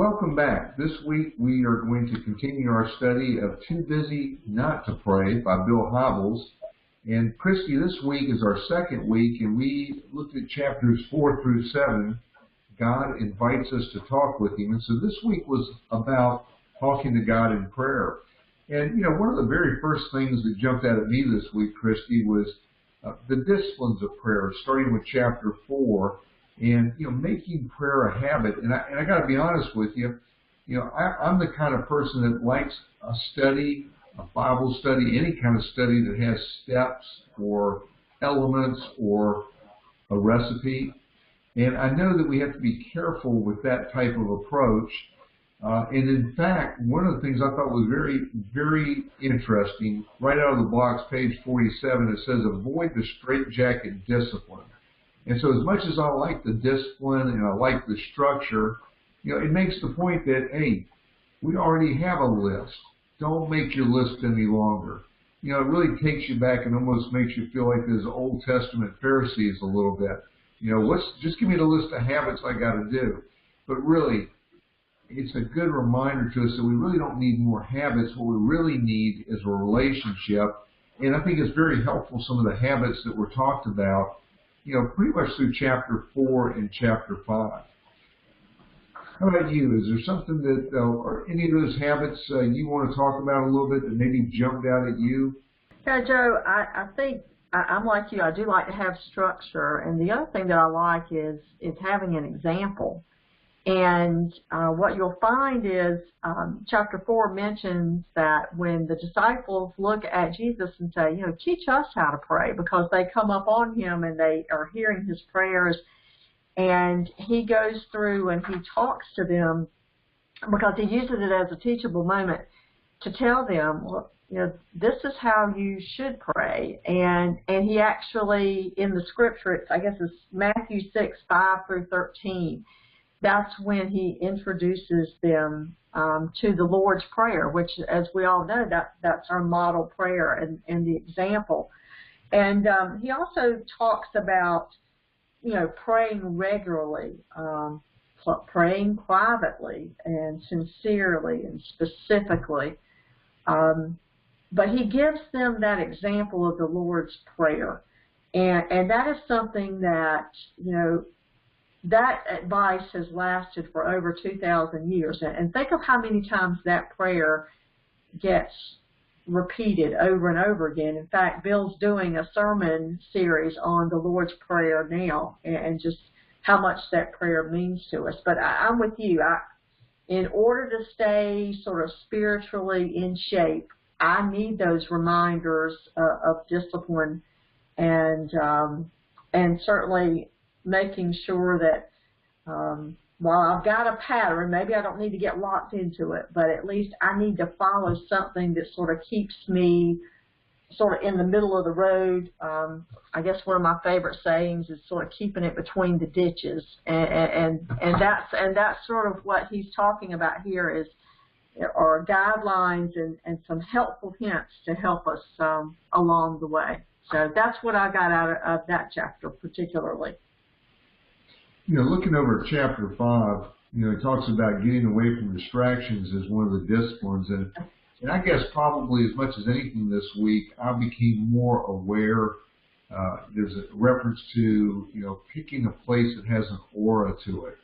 welcome back. This week we are going to continue our study of Too Busy Not to Pray by Bill Hybels. And Christie, this week is our second week, and we looked at chapters 4 through 7. God invites us to talk with Him. And so this week was about talking to God in prayer. And, one of the very first things that jumped out at me this week, Christie, was the disciplines of prayer, starting with chapter 4. And, making prayer a habit. And I got to be honest with you, I'm the kind of person that likes a study, a Bible study, any kind of study that has steps or elements or a recipe. And I know that we have to be careful with that type of approach. And in fact, one of the things I thought was very, very interesting, right out of the box, page 47, it says, avoid the straitjacket discipline. And so as much as I like the discipline and I like the structure, it makes the point that, hey, we already have a list. Don't make your list any longer. It really takes you back and almost makes you feel like those Old Testament Pharisees a little bit. Just give me the list of habits I got to do. But really, it's a good reminder to us that we really don't need more habits. What we really need is a relationship. And I think it's very helpful, some of the habits that were talked about, pretty much through chapter 4 and chapter 5. How about you? Is there something that, or any of those habits you want to talk about a little bit that maybe jumped out at you? Yeah, Joe, I think I'm like you. I do like to have structure. And the other thing that I like is having an example. And what you'll find is chapter 4 mentions that when the disciples look at Jesus and say, teach us how to pray, because they come up on him and they are hearing his prayers, and he goes through and he talks to them, because he uses it as a teachable moment to tell them, well, this is how you should pray. And he actually, in the scripture, I guess it's Matthew 6, 5 through 13, that's when he introduces them to the Lord's Prayer, which, as we all know, that's our model prayer and the example. And he also talks about, praying regularly, praying privately and sincerely and specifically. But he gives them that example of the Lord's Prayer. And that is something that, that advice has lasted for over 2,000 years. And think of how many times that prayer gets repeated over and over again. In fact, Bill's doing a sermon series on the Lord's Prayer now, and just how much that prayer means to us. But I'm with you. In order to stay sort of spiritually in shape, I need those reminders of discipline, and certainly making sure that while I've got a pattern, maybe I don't need to get locked into it, but at least I need to follow something that sort of keeps me sort of in the middle of the road. I guess one of my favorite sayings is sort of keeping it between the ditches, and that's sort of what he's talking about here is are guidelines and some helpful hints to help us along the way. So that's what I got out of that chapter particularly. Looking over at chapter 5, it talks about getting away from distractions as one of the disciplines. And I guess probably as much as anything this week, I became more aware. There's a reference to, picking a place that has an aura to it.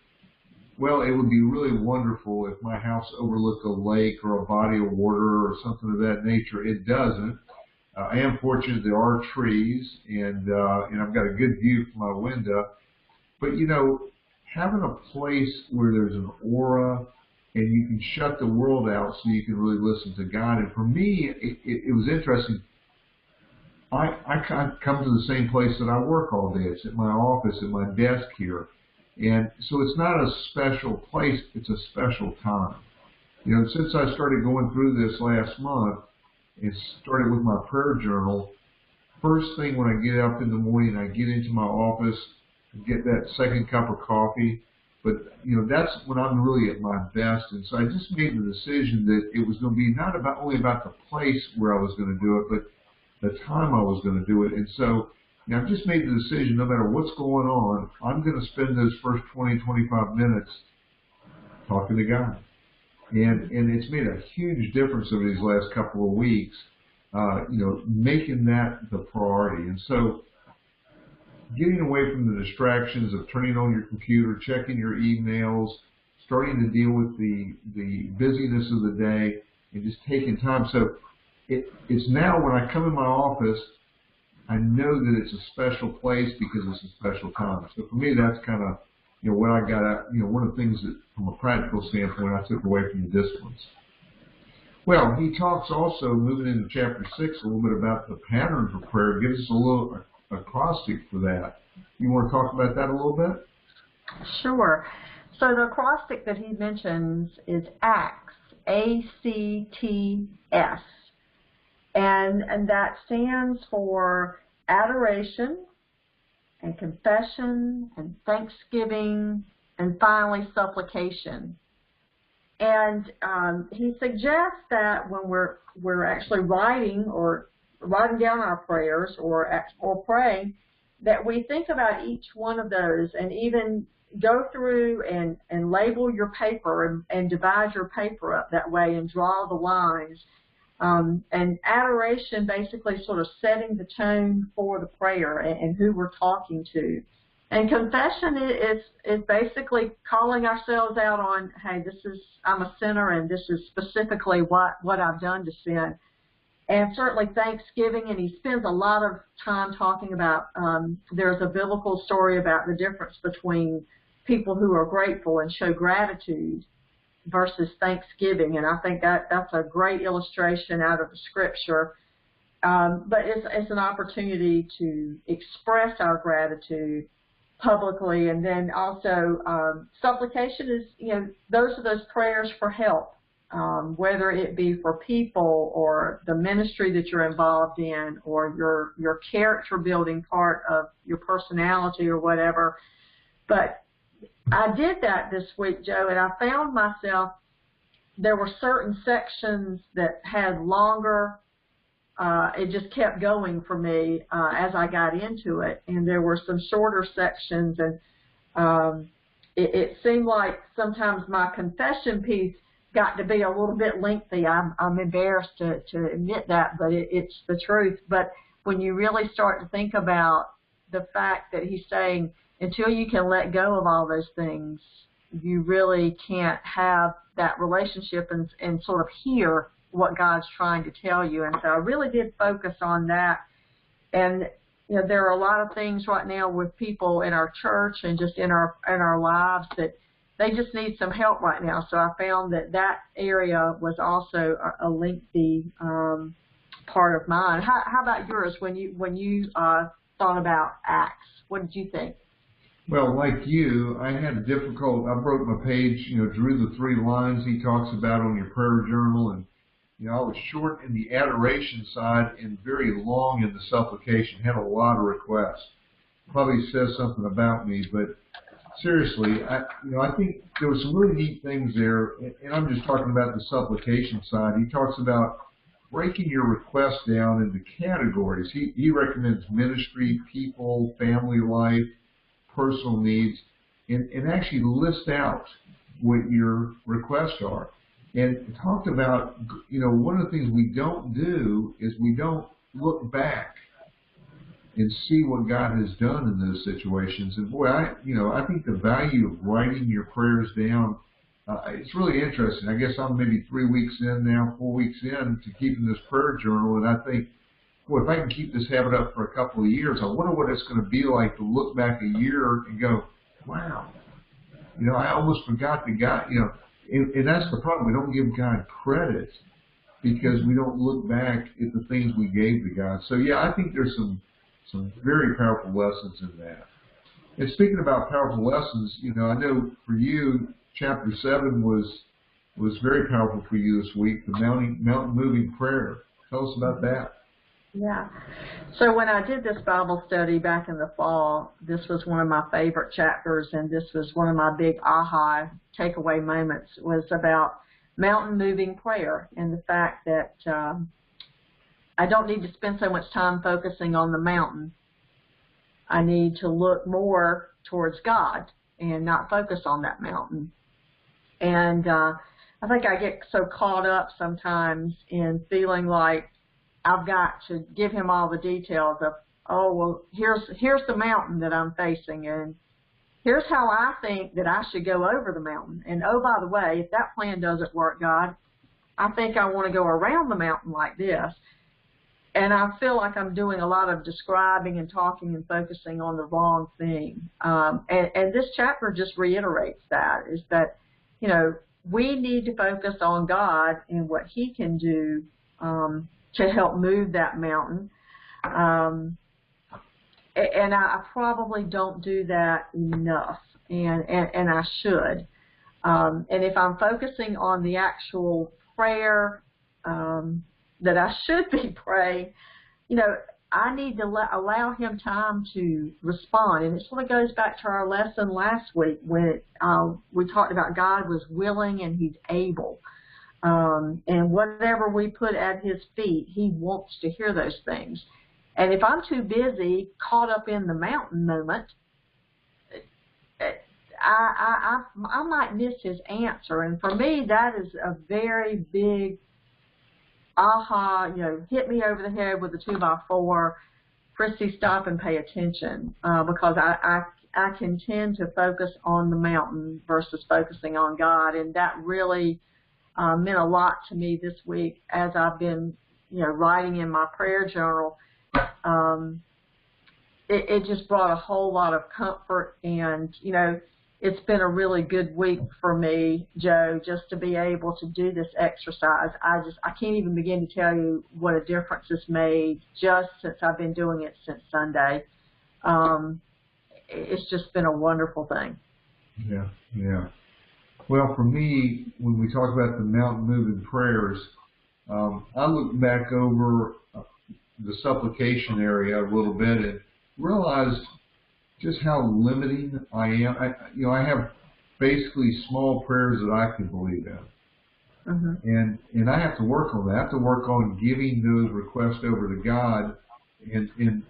Well, it would be really wonderful if my house overlooked a lake or a body of water or something of that nature. It doesn't. I am fortunate there are trees, and I've got a good view from my window. But, having a place where there's an aura and you can shut the world out so you can really listen to God. And for me, it was interesting. I come to the same place that I work all day. It's at my office, at my desk here. And so it's not a special place. It's a special time. Since I started going through this last month, it started with my prayer journal. First thing when I get up in the morning, I get into my office, get that second cup of coffee, but that's when I'm really at my best. And so I just made the decision that it was going to be not only about the place where I was going to do it, but the time I was going to do it. And so I've just made the decision, no matter what's going on, I'm going to spend those first 20, 25 minutes talking to God. And it's made a huge difference over these last couple of weeks, making that the priority. And so getting away from the distractions of turning on your computer, checking your emails, starting to deal with the busyness of the day, and just taking time. So it's now when I come in my office, I know that it's a special place because it's a special time. So for me, that's kind of what I got out, one of the things that from a practical standpoint I took away from the disciplines. Well, he talks also, moving into chapter 6, a little bit about the patterns of prayer. Gives us a little acrostic for that. You want to talk about that a little bit? Sure. So the acrostic that he mentions is ACTS, A-C-T-S. And that stands for adoration and confession and thanksgiving and finally supplication. And he suggests that when we're actually writing down our prayers or praying, that we think about each one of those and even go through and label your paper and divide your paper up that way and draw the lines. And adoration basically sort of setting the tone for the prayer and who we're talking to. And confession is basically calling ourselves out on, hey, I'm a sinner and this is specifically what I've done to sin. And certainly thanksgiving, and he spends a lot of time talking about, there's a biblical story about the difference between people who are grateful and show gratitude versus thanksgiving, and I think that's a great illustration out of the scripture. But it's an opportunity to express our gratitude publicly, and then also supplication is, those are those prayers for help, whether it be for people or the ministry that you're involved in or your character building part of your personality or whatever. But I did that this week, Joe, and I found myself, there were certain sections that had longer, it just kept going for me as I got into it, and there were some shorter sections, and it seemed like sometimes my confession piece got to be a little bit lengthy. I'm embarrassed to admit that, but it's the truth. But when you really start to think about the fact that he's saying, until you can let go of all those things, you really can't have that relationship and sort of hear what God's trying to tell you. And so I really did focus on that. And there are a lot of things right now with people in our church and just in our lives that they just need some help right now. So I found that area was also a lengthy part of mine. How about yours when you thought about Acts? What did you think? Well, like you, I broke my page, drew the 3 lines he talks about on your prayer journal, and, I was short in the adoration side and very long in the supplication, had a lot of requests. Probably says something about me, but seriously, I think there were some really neat things there, and I'm just talking about the supplication side. He talks about breaking your requests down into categories. He recommends ministry, people, family life, personal needs, and actually list out what your requests are. And talked about, one of the things we don't do is we don't look back and see what God has done in those situations. And boy, I think the value of writing your prayers down, it's really interesting. I guess I'm maybe 3 weeks in now, 4 weeks in to keeping this prayer journal, and I think, boy, if I can keep this habit up for a couple of years, I wonder what it's going to be like to look back a year and go, wow, I almost forgot the God, and that's the problem. We don't give God credit because we don't look back at the things we gave to God. So, yeah, I think there's some very powerful lessons in that. And speaking about powerful lessons, I know for you, chapter 7 was very powerful for you this week, the mountain moving prayer. Tell us about that. Yeah. So when I did this Bible study back in the fall, this was one of my favorite chapters, and this was one of my big aha takeaway moments, was about mountain moving prayer and the fact that I don't need to spend so much time focusing on the mountain. I need to look more towards God and not focus on that mountain. And I think I get so caught up sometimes in feeling like I've got to give him all the details of, oh, well, here's the mountain that I'm facing, and here's how I think that I should go over the mountain. And, oh, by the way, if that plan doesn't work, God, I think I want to go around the mountain like this. And I feel like I'm doing a lot of describing and talking and focusing on the wrong thing. And this chapter just reiterates that, is that, you know, we need to focus on God and what He can do to help move that mountain. And I probably don't do that enough, and I should. And if I'm focusing on the actual prayer that I should be praying, you know, I need to allow Him time to respond. And it sort of goes back to our lesson last week when we talked about God was willing and He's able. And whatever we put at His feet, He wants to hear those things. And if I'm too busy, caught up in the mountain moment, I might miss His answer. And for me, that is a very big aha, you know, hit me over the head with a 2x4. Christie, stop and pay attention, because I can tend to focus on the mountain versus focusing on God, and that really meant a lot to me this week as I've been, you know, writing in my prayer journal. It just brought a whole lot of comfort, and, you know, it's been a really good week for me, Joe, just to be able to do this exercise. I can't even begin to tell you what a difference it's made just since I've been doing it since Sunday. It's just been a wonderful thing. Yeah, yeah. Well, for me, when we talk about the mountain moving prayers, I look back over the supplication area a little bit and realized just how limiting I am. I have basically small prayers that I can believe in. Mm-hmm. And I have to work on that. I have to work on giving those requests over to God and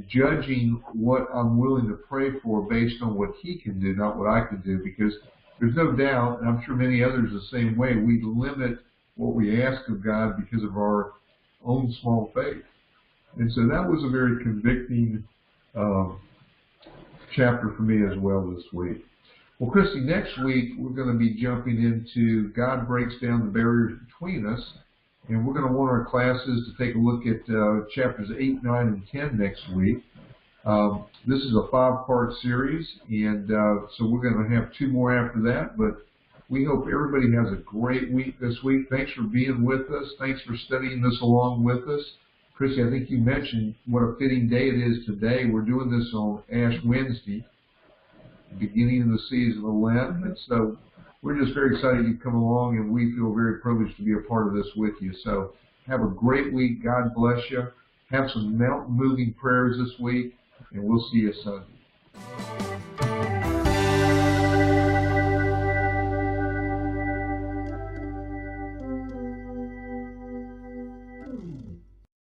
judging what I'm willing to pray for based on what He can do, not what I can do, because there's no doubt, and I'm sure many others the same way, we limit what we ask of God because of our own small faith. And so that was a very convicting chapter for me as well this week. Well, Christy, next week we're going to be jumping into God breaks down the barriers between us, and we're going to want our classes to take a look at chapters 8, 9, and 10 next week. This is a 5-part series, and so we're going to have 2 more after that, but we hope everybody has a great week this week. Thanks for being with us. Thanks for studying this along with us. Christy, I think you mentioned what a fitting day it is today. We're doing this on Ash Wednesday, beginning of the season of Lent, and so we're just very excited you've come along, and we feel very privileged to be a part of this with you. So have a great week. God bless you. Have some mountain-moving prayers this week, and we'll see you Sunday.